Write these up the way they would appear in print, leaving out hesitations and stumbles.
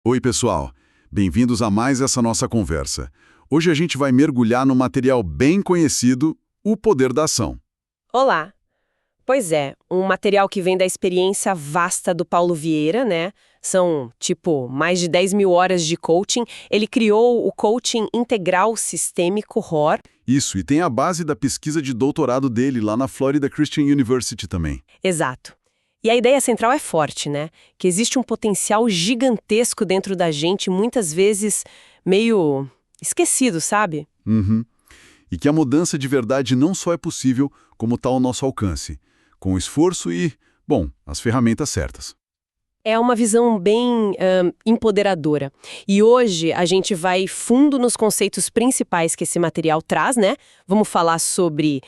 Oi, pessoal. Bem-vindos a mais essa nossa conversa. Hoje a gente vai mergulhar no material bem conhecido, O Poder da Ação. Olá! Pois é, um material que vem da experiência vasta do Paulo Vieira, né? São, mais de 10 mil horas de coaching. Ele criou o Coaching Integral Sistêmico ROR. Isso, e tem a base da pesquisa de doutorado dele lá na Florida Christian University também. Exato. E a ideia central é forte, né? Que existe um potencial gigantesco dentro da gente, muitas vezes meio esquecido, sabe? Uhum. E que a mudança de verdade não só é possível, como está ao nosso alcance, com esforço e, as ferramentas certas. É uma visão bem empoderadora. E hoje a gente vai fundo nos conceitos principais que esse material traz, né? Vamos falar sobre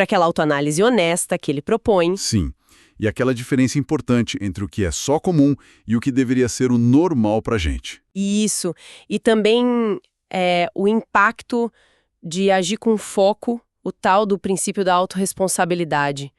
aquela autoanálise honesta que ele propõe. Sim, e aquela diferença importante entre o que é só comum e o que deveria ser o normal para a gente. Isso. E também o impacto de agir com foco, o tal do princípio da autorresponsabilidade.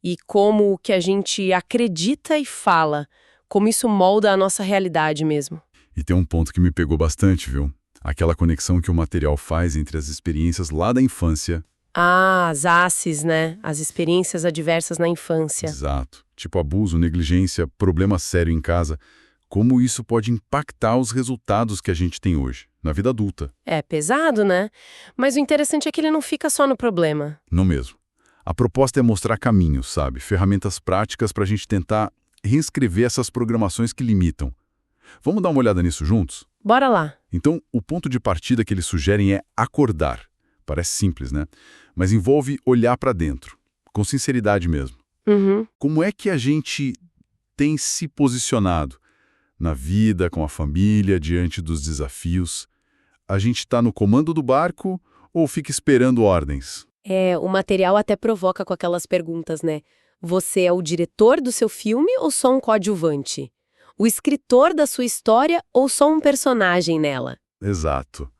E como o que a gente acredita e fala, como isso molda a nossa realidade mesmo. E tem um ponto que me pegou bastante, viu? Aquela conexão que o material faz entre as experiências lá da infância. Ah, as ACEs, né? As experiências adversas na infância. Exato. Tipo abuso, negligência, problema sério em casa. Como isso pode impactar os resultados que a gente tem hoje, na vida adulta. É pesado, né? Mas o interessante é que ele não fica só no problema. Não mesmo. A proposta é mostrar caminhos, sabe? Ferramentas práticas para a gente tentar reescrever essas programações que limitam. Vamos dar uma olhada nisso juntos? Bora lá. Então, o ponto de partida que eles sugerem é acordar. Parece simples, né? Mas envolve olhar para dentro, com sinceridade mesmo. Uhum. Como é que a gente tem se posicionado na vida, com a família, diante dos desafios? A gente está no comando do barco ou fica esperando ordens? O material até provoca com aquelas perguntas, né? Você é o diretor do seu filme ou só um coadjuvante? O escritor da sua história ou só um personagem nela? Exato.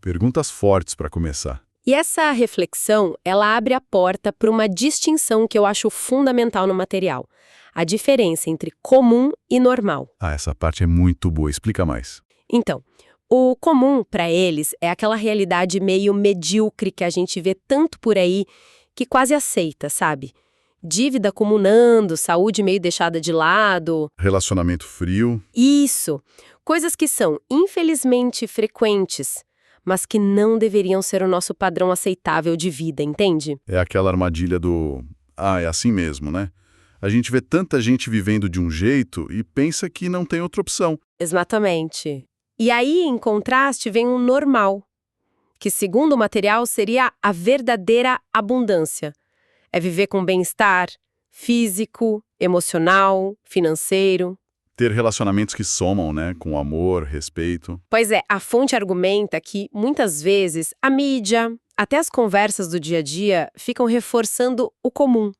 Perguntas fortes para começar. E essa reflexão, ela abre a porta para uma distinção que eu acho fundamental no material. A diferença entre comum e normal. Ah, essa parte é muito boa. Explica mais. Então, o comum, para eles, é aquela realidade meio medíocre que a gente vê tanto por aí, que quase aceita, sabe? Dívida acumulando, saúde meio deixada de lado. Relacionamento frio. Isso! Coisas que são, infelizmente, frequentes, mas que não deveriam ser o nosso padrão aceitável de vida, entende? É aquela armadilha do... é assim mesmo, né? A gente vê tanta gente vivendo de um jeito e pensa que não tem outra opção. Exatamente. E aí, em contraste, vem um normal, que, segundo o material, seria a verdadeira abundância. É viver com bem-estar físico, emocional, financeiro. Ter relacionamentos que somam, né? Com amor, respeito. Pois é, a fonte argumenta que, muitas vezes, a mídia, até as conversas do dia a dia, ficam reforçando o comum.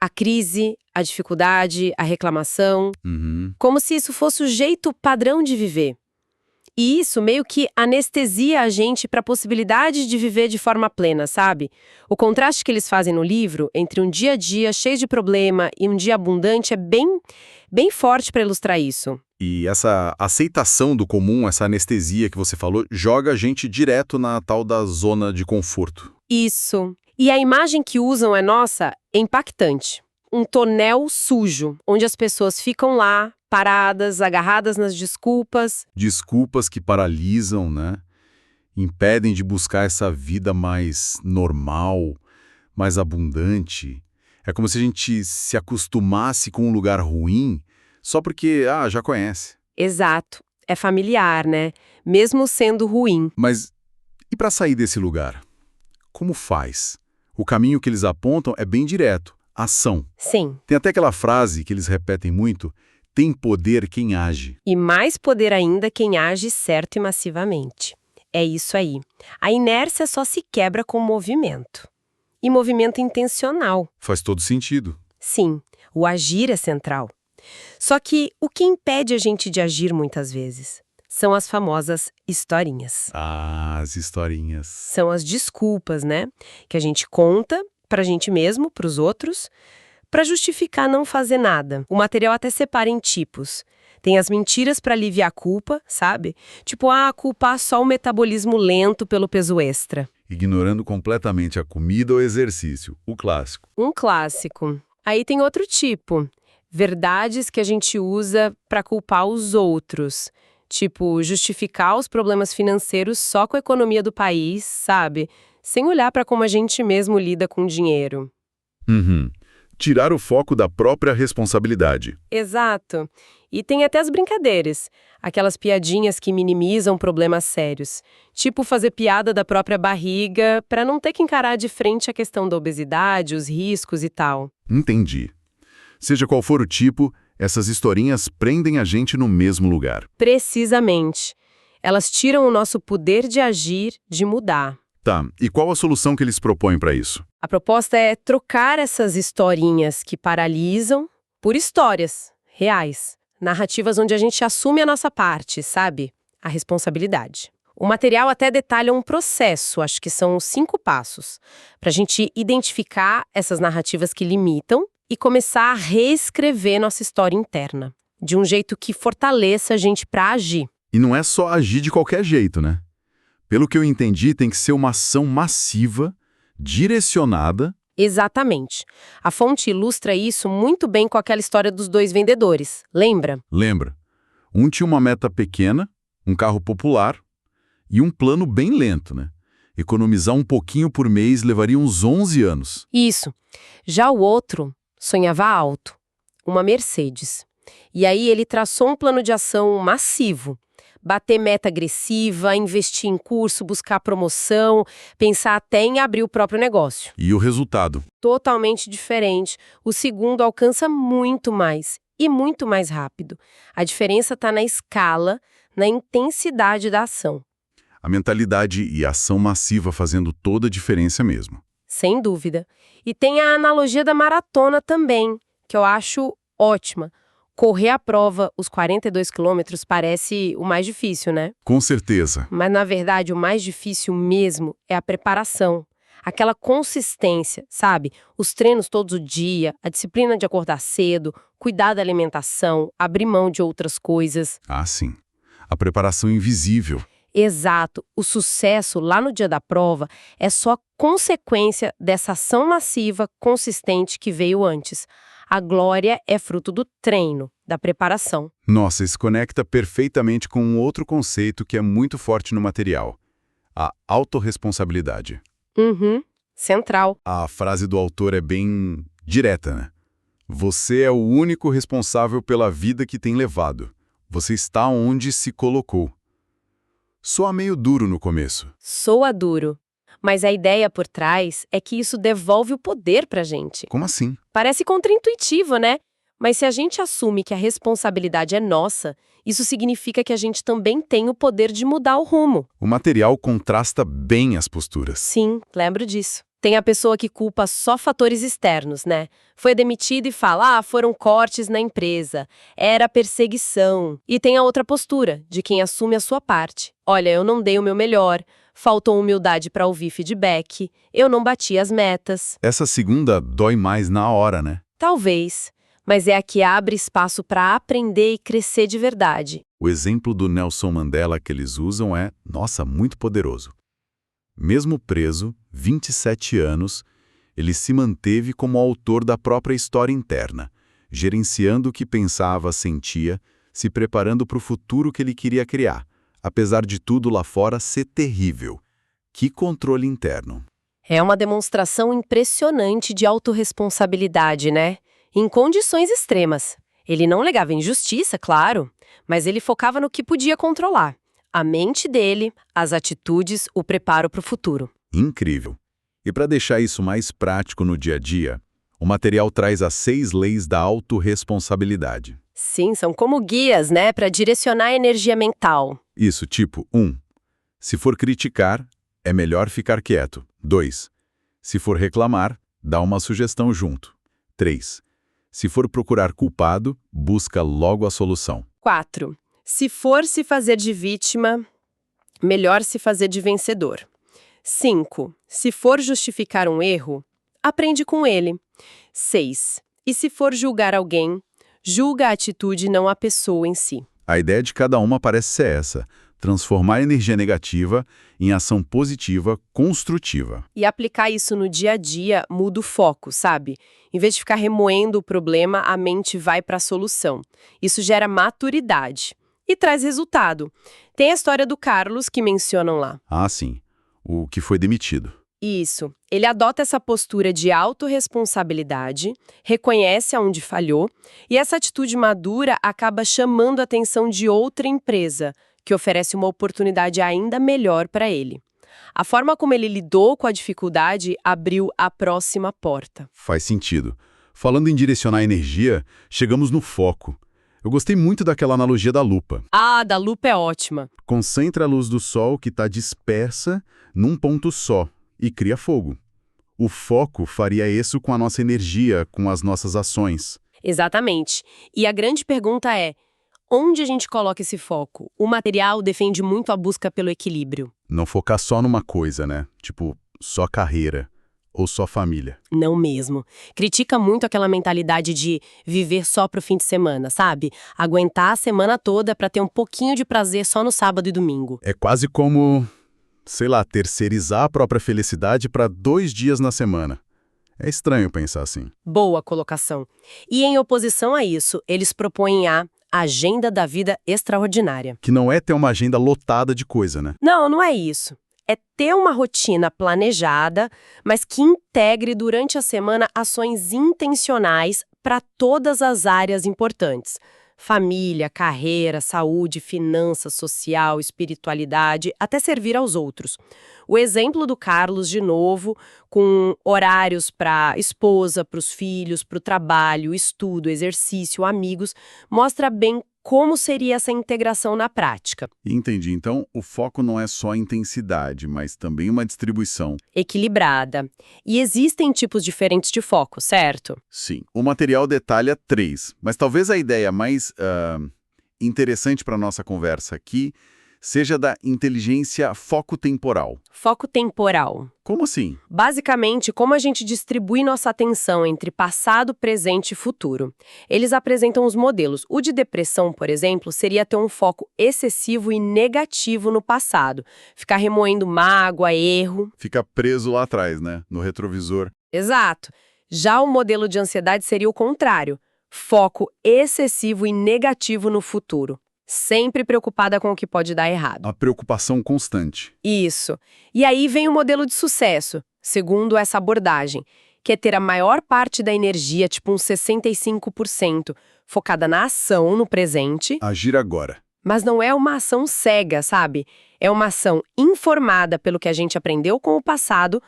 A crise, a dificuldade, a reclamação. Uhum. Como se isso fosse o jeito padrão de viver. E isso meio que anestesia a gente para a possibilidade de viver de forma plena, sabe? O contraste que eles fazem no livro entre um dia a dia cheio de problema e um dia abundante é bem forte para ilustrar isso. E essa aceitação do comum, essa anestesia que você falou, joga a gente direto na tal da zona de conforto. Isso. E a imagem que usam é impactante. Um tonel sujo, onde as pessoas ficam lá, paradas, agarradas nas desculpas. Desculpas que paralisam, né? Impedem de buscar essa vida mais normal, mais abundante. É como se a gente se acostumasse com um lugar ruim só porque, já conhece. Exato. É familiar, né? Mesmo sendo ruim. Mas e para sair desse lugar? Como faz? O caminho que eles apontam é bem direto. Ação. Sim. Tem até aquela frase que eles repetem muito: tem poder quem age. E mais poder ainda quem age certo e massivamente. É isso aí. A inércia só se quebra com movimento. E movimento intencional. Faz todo sentido. Sim, o agir é central. Só que o que impede a gente de agir muitas vezes são as famosas historinhas. Ah, as historinhas. São as desculpas, né? Que a gente conta pra gente mesmo, pros outros, para justificar não fazer nada. O material até separa em tipos. Tem as mentiras para aliviar a culpa, sabe? Tipo, culpar só o metabolismo lento pelo peso extra. Ignorando completamente a comida ou exercício, o clássico. Um clássico. Aí tem outro tipo. Verdades que a gente usa para culpar os outros. Tipo, justificar os problemas financeiros só com a economia do país, sabe? Sem olhar para como a gente mesmo lida com o dinheiro. Uhum. Tirar o foco da própria responsabilidade. Exato. E tem até as brincadeiras. Aquelas piadinhas que minimizam problemas sérios. Tipo fazer piada da própria barriga para não ter que encarar de frente a questão da obesidade, os riscos e tal. Entendi. Seja qual for o tipo, essas historinhas prendem a gente no mesmo lugar. Precisamente. Elas tiram o nosso poder de agir, de mudar. Tá, e qual a solução que eles propõem para isso? A proposta é trocar essas historinhas que paralisam por histórias reais. Narrativas onde a gente assume a nossa parte, sabe? A responsabilidade. O material até detalha um processo, acho que são 5 passos, para a gente identificar essas narrativas que limitam e começar a reescrever nossa história interna, de um jeito que fortaleça a gente para agir. E não é só agir de qualquer jeito, né? Pelo que eu entendi, tem que ser uma ação massiva, direcionada. Exatamente. A fonte ilustra isso muito bem com aquela história dos 2 vendedores, lembra? Lembra? Um tinha uma meta pequena, um carro popular e um plano bem lento, né? Economizar um pouquinho por mês levaria uns 11 anos. Isso. Já o outro sonhava alto, uma Mercedes. E aí ele traçou um plano de ação massivo. Bater meta agressiva, investir em curso, buscar promoção, pensar até em abrir o próprio negócio. E o resultado? Totalmente diferente. O segundo alcança muito mais e muito mais rápido. A diferença está na escala, na intensidade da ação. A mentalidade e a ação massiva fazendo toda a diferença mesmo. Sem dúvida. E tem a analogia da maratona também, que eu acho ótima. Correr a prova, os 42 quilômetros, parece o mais difícil, né? Com certeza. Mas, na verdade, o mais difícil mesmo é a preparação. Aquela consistência, sabe? Os treinos todos o dia, a disciplina de acordar cedo, cuidar da alimentação, abrir mão de outras coisas. Ah, sim. A preparação invisível. Exato. O sucesso lá no dia da prova é só consequência dessa ação massiva, consistente que veio antes. A glória é fruto do treino, da preparação. Nossa, isso conecta perfeitamente com um outro conceito que é muito forte no material. A autorresponsabilidade. Central. A frase do autor é bem direta, né? Você é o único responsável pela vida que tem levado. Você está onde se colocou. Soa meio duro no começo. Soa duro. Mas a ideia por trás é que isso devolve o poder pra gente. Como assim? Parece contraintuitivo, né? Mas se a gente assume que a responsabilidade é nossa, isso significa que a gente também tem o poder de mudar o rumo. O material contrasta bem as posturas. Sim, lembro disso. Tem a pessoa que culpa só fatores externos, né? Foi demitida e fala, foram cortes na empresa, era perseguição. E tem a outra postura, de quem assume a sua parte. Olha, eu não dei o meu melhor, faltou humildade para ouvir feedback, eu não bati as metas. Essa segunda dói mais na hora, né? Talvez, mas é a que abre espaço para aprender e crescer de verdade. O exemplo do Nelson Mandela que eles usam é, nossa, muito poderoso. Mesmo preso, 27 anos, ele se manteve como autor da própria história interna, gerenciando o que pensava, sentia, se preparando para o futuro que ele queria criar, apesar de tudo lá fora ser terrível. Que controle interno! É uma demonstração impressionante de autorresponsabilidade, né? Em condições extremas. Ele não negava injustiça, claro, mas ele focava no que podia controlar. A mente dele, as atitudes, o preparo para o futuro. Incrível! E para deixar isso mais prático no dia a dia, o material traz as 6 leis da autorresponsabilidade. Sim, são como guias, né, para direcionar a energia mental. Isso, tipo 1. Se for criticar, é melhor ficar quieto. 2. Se for reclamar, dá uma sugestão junto. 3. Se for procurar culpado, busca logo a solução. 4. Se for se fazer de vítima, melhor se fazer de vencedor. 5. Se for justificar um erro, aprende com ele. 6. E se for julgar alguém, julga a atitude, não a pessoa em si. A ideia de cada uma parece ser essa: transformar a energia negativa em ação positiva, construtiva. E aplicar isso no dia a dia muda o foco, sabe? Em vez de ficar remoendo o problema, a mente vai para a solução. Isso gera maturidade e traz resultado. Tem a história do Carlos que mencionam lá. Ah, sim. O que foi demitido. Isso. Ele adota essa postura de autorresponsabilidade, reconhece aonde falhou, e essa atitude madura acaba chamando a atenção de outra empresa, que oferece uma oportunidade ainda melhor para ele. A forma como ele lidou com a dificuldade abriu a próxima porta. Faz sentido. Falando em direcionar a energia, chegamos no foco. Eu gostei muito daquela analogia da lupa. Ah, da lupa é ótima. Concentra a luz do sol que está dispersa num ponto só e cria fogo. O foco faria isso com a nossa energia, com as nossas ações. Exatamente. E a grande pergunta é: onde a gente coloca esse foco? O material defende muito a busca pelo equilíbrio. Não focar só numa coisa, né? Tipo, só carreira ou só família. Não mesmo. Critica muito aquela mentalidade de viver só pro fim de semana, sabe? Aguentar a semana toda pra ter um pouquinho de prazer só no sábado e domingo. É quase como, sei lá, terceirizar a própria felicidade para 2 dias na semana. É estranho pensar assim. Boa colocação. E em oposição a isso, eles propõem a agenda da vida extraordinária. Que não é ter uma agenda lotada de coisa, né? Não, não é isso. É ter uma rotina planejada, mas que integre durante a semana ações intencionais para todas as áreas importantes. Família, carreira, saúde, finanças, social, espiritualidade, até servir aos outros. O exemplo do Carlos, de novo, com horários para a esposa, para os filhos, para o trabalho, estudo, exercício, amigos, mostra bem como seria essa integração na prática. Entendi. Então, o foco não é só a intensidade, mas também uma distribuição. Equilibrada. E existem tipos diferentes de foco, certo? Sim. O material detalha 3, mas talvez a ideia mais interessante para a nossa conversa aqui seja da inteligência foco-temporal. Foco temporal. Como assim? Basicamente, como a gente distribui nossa atenção entre passado, presente e futuro. Eles apresentam os modelos. O de depressão, por exemplo, seria ter um foco excessivo e negativo no passado. Ficar remoendo mágoa, erro. Fica preso lá atrás, né? No retrovisor. Exato. Já o modelo de ansiedade seria o contrário. Foco excessivo e negativo no futuro. Sempre preocupada com o que pode dar errado. A preocupação constante. Isso. E aí vem o modelo de sucesso, segundo essa abordagem, que é ter a maior parte da energia, tipo uns 65%, focada na ação, no presente. Agir agora. Mas não é uma ação cega, sabe? É uma ação informada pelo que a gente aprendeu com o passado,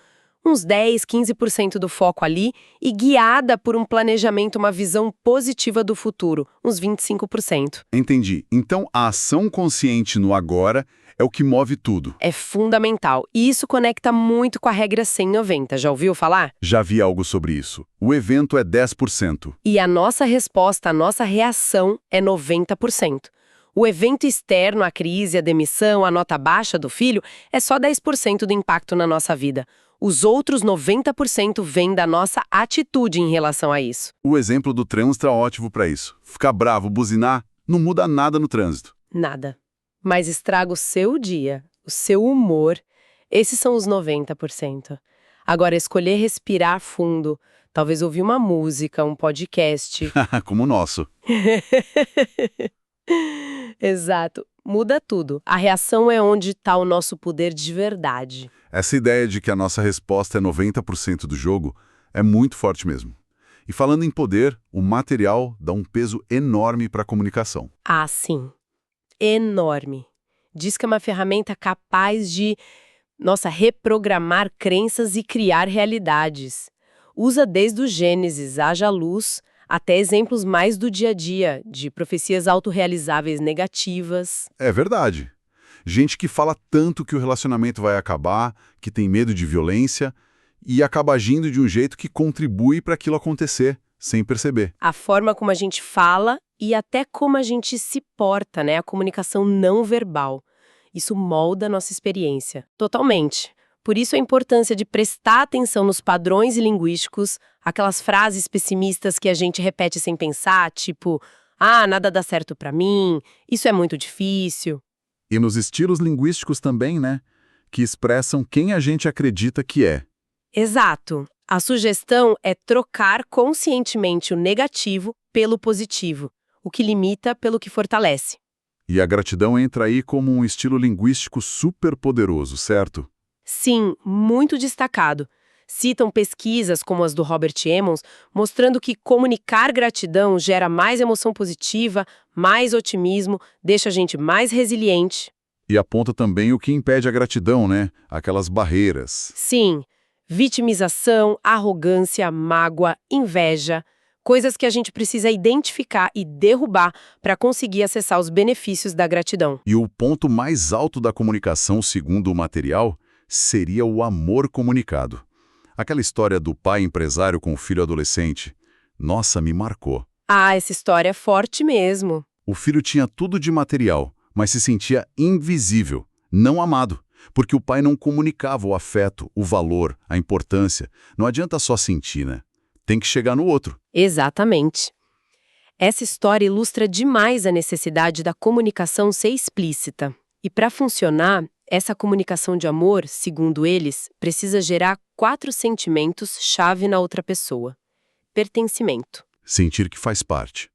uns 10, 15% do foco ali, e guiada por um planejamento, uma visão positiva do futuro, uns 25%. Entendi. Então, a ação consciente no agora é o que move tudo. É fundamental. E isso conecta muito com a regra 100/90. Já ouviu falar? Já vi algo sobre isso. O evento é 10%. E a nossa resposta, a nossa reação é 90%. O evento externo, a crise, a demissão, a nota baixa do filho, é só 10% do impacto na nossa vida. Os outros 90% vêm da nossa atitude em relação a isso. O exemplo do trânsito é ótimo para isso. Ficar bravo, buzinar, não muda nada no trânsito. Nada. Mas estraga o seu dia, o seu humor. Esses são os 90%. Agora, escolher respirar fundo, talvez ouvir uma música, um podcast. Como o nosso. Exato. Muda tudo. A reação é onde está o nosso poder de verdade. Essa ideia de que a nossa resposta é 90% do jogo é muito forte mesmo. E falando em poder, o material dá um peso enorme para a comunicação. Ah, sim. Enorme. Diz que é uma ferramenta capaz de, reprogramar crenças e criar realidades. Usa desde o Gênesis, haja luz, até exemplos mais do dia a dia, de profecias autorrealizáveis negativas. É verdade. Gente que fala tanto que o relacionamento vai acabar, que tem medo de violência, e acaba agindo de um jeito que contribui para aquilo acontecer, sem perceber. A forma como a gente fala e até como a gente se porta, né? A comunicação não verbal. Isso molda a nossa experiência. Totalmente. Por isso a importância de prestar atenção nos padrões linguísticos, aquelas frases pessimistas que a gente repete sem pensar, tipo, ah, nada dá certo pra mim, isso é muito difícil. E nos estilos linguísticos também, né? Que expressam quem a gente acredita que é. Exato. A sugestão é trocar conscientemente o negativo pelo positivo, o que limita pelo que fortalece. E a gratidão entra aí como um estilo linguístico super poderoso, certo? Sim, muito destacado. Citam pesquisas como as do Robert Emmons, mostrando que comunicar gratidão gera mais emoção positiva, mais otimismo, deixa a gente mais resiliente. E aponta também o que impede a gratidão, né? Aquelas barreiras. Sim, vitimização, arrogância, mágoa, inveja, coisas que a gente precisa identificar e derrubar para conseguir acessar os benefícios da gratidão. E o ponto mais alto da comunicação, segundo o material, seria o amor comunicado. Aquela história do pai empresário com o filho adolescente. Nossa, me marcou. Ah, essa história é forte mesmo. O filho tinha tudo de material, mas se sentia invisível, não amado, porque o pai não comunicava o afeto, o valor, a importância. Não adianta só sentir, né? Tem que chegar no outro. Exatamente. Essa história ilustra demais a necessidade da comunicação ser explícita. E para funcionar, essa comunicação de amor, segundo eles, precisa gerar 4 sentimentos-chave na outra pessoa. Pertencimento. Sentir que faz parte.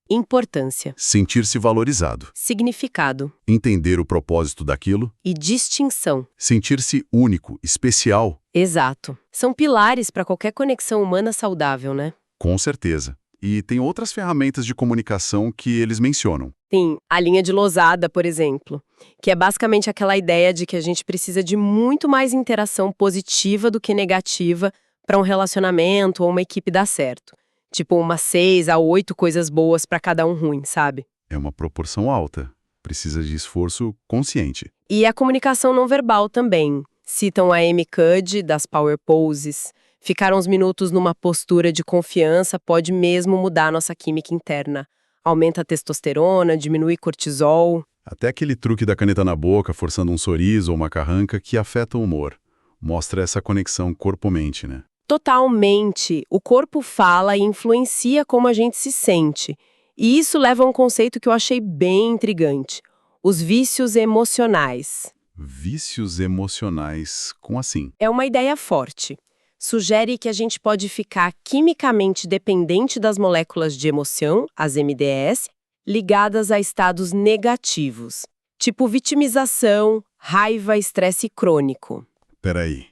Importância. Sentir-se valorizado. Significado. Entender o propósito daquilo. E distinção. Sentir-se único, especial. Exato. São pilares para qualquer conexão humana saudável, né? Com certeza. E tem outras ferramentas de comunicação que eles mencionam. Tem a linha de Losada, por exemplo, que é basicamente aquela ideia de que a gente precisa de muito mais interação positiva do que negativa para um relacionamento ou uma equipe dar certo. Tipo, umas 6 a 8 coisas boas para cada um ruim, sabe? É uma proporção alta. Precisa de esforço consciente. E a comunicação não verbal também. Citam a Amy Cuddy, das Power Poses. Ficar uns minutos numa postura de confiança pode mesmo mudar a nossa química interna. Aumenta a testosterona, diminui cortisol. Até aquele truque da caneta na boca, forçando um sorriso ou uma carranca, que afeta o humor. Mostra essa conexão corpo-mente, né? Totalmente. O corpo fala e influencia como a gente se sente. E isso leva a um conceito que eu achei bem intrigante. Os vícios emocionais. Vícios emocionais, como assim? É uma ideia forte. Sugere que a gente pode ficar quimicamente dependente das moléculas de emoção, as MDS, ligadas a estados negativos, tipo vitimização, raiva, estresse crônico. Peraí.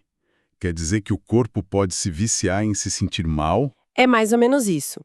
Quer dizer que o corpo pode se viciar em se sentir mal? É mais ou menos isso.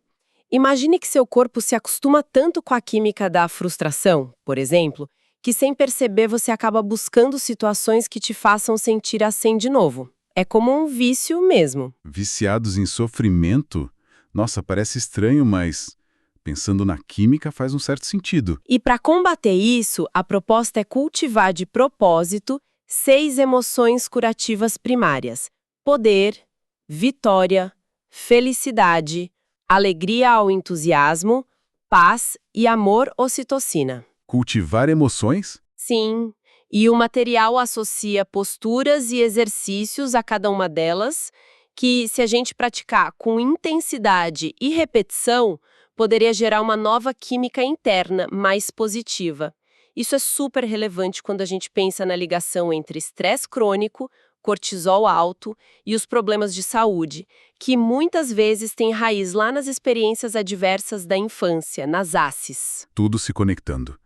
Imagine que seu corpo se acostuma tanto com a química da frustração, por exemplo, que sem perceber você acaba buscando situações que te façam sentir assim de novo. É como um vício mesmo. Viciados em sofrimento? Nossa, parece estranho, mas pensando na química faz um certo sentido. E para combater isso, a proposta é cultivar de propósito 6 emoções curativas primárias: poder, vitória, felicidade, alegria ao entusiasmo, paz e amor ocitocina. Cultivar emoções? Sim, e o material associa posturas e exercícios a cada uma delas, que, se a gente praticar com intensidade e repetição, poderia gerar uma nova química interna mais positiva. Isso é super relevante quando a gente pensa na ligação entre estresse crônico, cortisol alto e os problemas de saúde, que muitas vezes têm raiz lá nas experiências adversas da infância, nas ACEs. Tudo se conectando.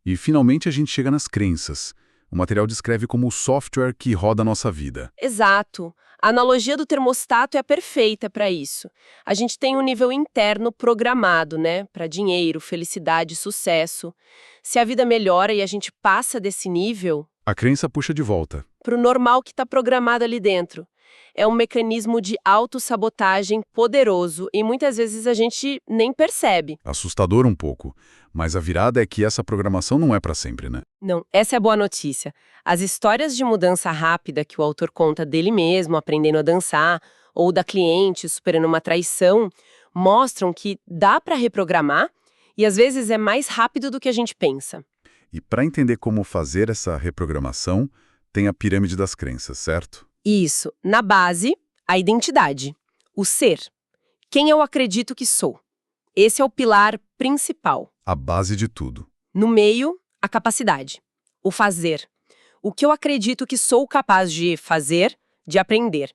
E finalmente a gente chega nas crenças. O material descreve como o software que roda a nossa vida. Exato. A analogia do termostato é perfeita para isso. A gente tem um nível interno programado, né? Para dinheiro, felicidade, sucesso. Se a vida melhora e a gente passa desse nível, A crença puxa de volta. para o normal que está programado ali dentro. É um mecanismo de autossabotagem poderoso e muitas vezes a gente nem percebe. Assustador um pouco. Mas a virada é que essa programação não é para sempre, né? Não, essa é a boa notícia. As histórias de mudança rápida que o autor conta dele mesmo, aprendendo a dançar, ou da cliente superando uma traição, mostram que dá para reprogramar e às vezes é mais rápido do que a gente pensa. E para entender como fazer essa reprogramação, tem a pirâmide das crenças, certo? Isso. Na base, a identidade. O ser. Quem eu acredito que sou. Esse é o pilar principal. A base de tudo. No meio, a capacidade. O fazer. O que eu acredito que sou capaz de fazer, de aprender.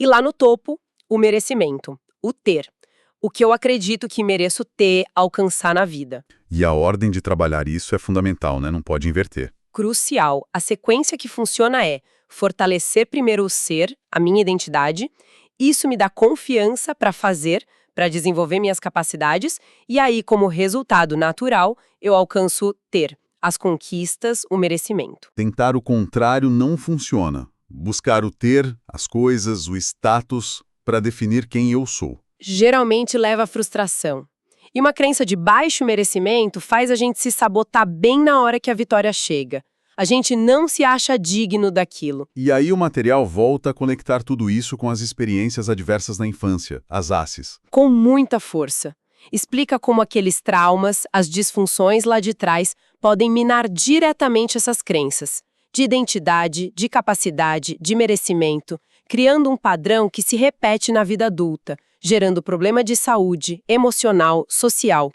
E lá no topo, o merecimento. O ter. O que eu acredito que mereço ter, alcançar na vida. E a ordem de trabalhar isso é fundamental, né? Não pode inverter. Crucial. A sequência que funciona é fortalecer primeiro o ser, a minha identidade. Isso me dá confiança para fazer, para desenvolver minhas capacidades. E aí, como resultado natural, eu alcanço ter as conquistas, o merecimento. Tentar o contrário não funciona. Buscar o ter, as coisas, o status, para definir quem eu sou. Geralmente leva à frustração. E uma crença de baixo merecimento faz a gente se sabotar bem na hora que a vitória chega. A gente não se acha digno daquilo. E aí o material volta a conectar tudo isso com as experiências adversas na infância, as ACEs. Com muita força. Explica como aqueles traumas, as disfunções lá de trás, podem minar diretamente essas crenças. De identidade, de capacidade, de merecimento, criando um padrão que se repete na vida adulta, gerando problema de saúde, emocional, social.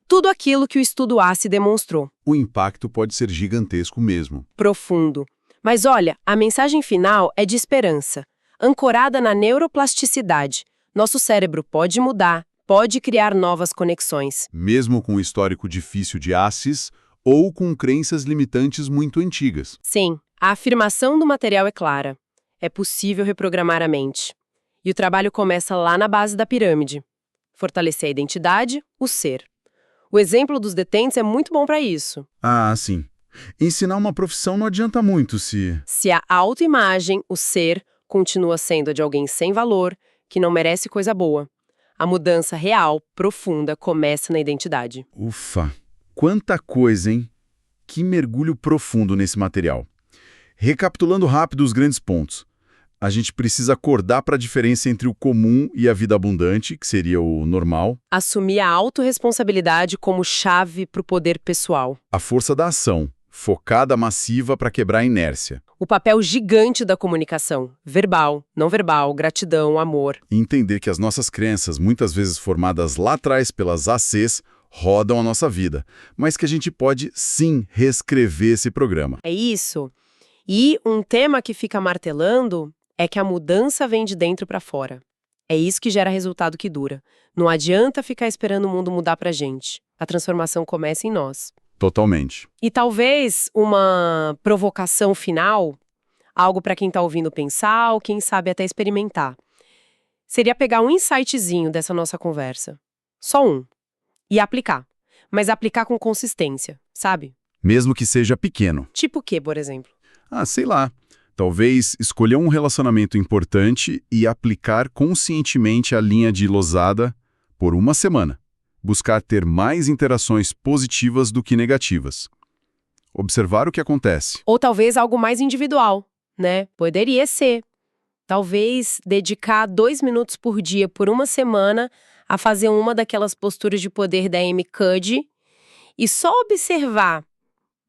Tudo aquilo que o estudo ACE demonstrou. O impacto pode ser gigantesco mesmo. Profundo. Mas olha, a mensagem final é de esperança. Ancorada na neuroplasticidade. Nosso cérebro pode mudar, pode criar novas conexões. Mesmo com um histórico difícil de ACEs ou com crenças limitantes muito antigas. Sim, a afirmação do material é clara. É possível reprogramar a mente. E o trabalho começa lá na base da pirâmide. Fortalecer a identidade, o ser. O exemplo dos detentes é muito bom para isso. Ah, sim. Ensinar uma profissão não adianta muito se a autoimagem, o ser, continua sendo a de alguém sem valor, que não merece coisa boa. A mudança real, profunda, começa na identidade. Ufa! Quanta coisa, hein? Que mergulho profundo nesse material. Recapitulando rápido os grandes pontos. A gente precisa acordar para a diferença entre o comum e a vida abundante, que seria o normal. Assumir a autorresponsabilidade como chave para o poder pessoal. A força da ação, focada, massiva para quebrar a inércia. O papel gigante da comunicação, verbal, não verbal, gratidão, amor. E entender que as nossas crenças, muitas vezes formadas lá atrás pelas ACs, rodam a nossa vida, mas que a gente pode, sim, reescrever esse programa. É isso. E um tema que fica martelando é que a mudança vem de dentro para fora. É isso que gera resultado que dura. Não adianta ficar esperando o mundo mudar pra gente. A transformação começa em nós. Totalmente. E talvez uma provocação final, algo para quem está ouvindo pensar ou quem sabe até experimentar, seria pegar um insightzinho dessa nossa conversa. Só um. E aplicar. Mas aplicar com consistência, sabe? Mesmo que seja pequeno. Tipo o quê, por exemplo? Ah, sei lá. Talvez escolher um relacionamento importante e aplicar conscientemente a linha de losada por uma semana. Buscar ter mais interações positivas do que negativas. Observar o que acontece. Ou talvez algo mais individual, né? Poderia ser. Talvez dedicar 2 minutos por dia por uma semana a fazer uma daquelas posturas de poder da Amy Cuddy e só observar.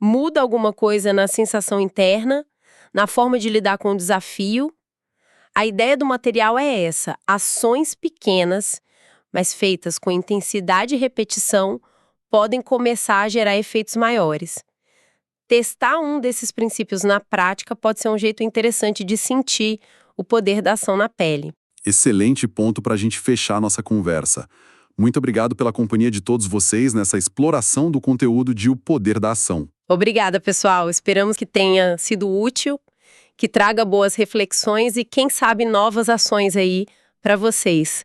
Muda alguma coisa na sensação interna, na forma de lidar com o desafio. A ideia do material é essa: ações pequenas, mas feitas com intensidade e repetição, podem começar a gerar efeitos maiores. Testar um desses princípios na prática pode ser um jeito interessante de sentir o poder da ação na pele. Excelente ponto para a gente fechar nossa conversa. Muito obrigado pela companhia de todos vocês nessa exploração do conteúdo de O Poder da Ação. Obrigada, pessoal. Esperamos que tenha sido útil, que traga boas reflexões e, quem sabe, novas ações aí para vocês.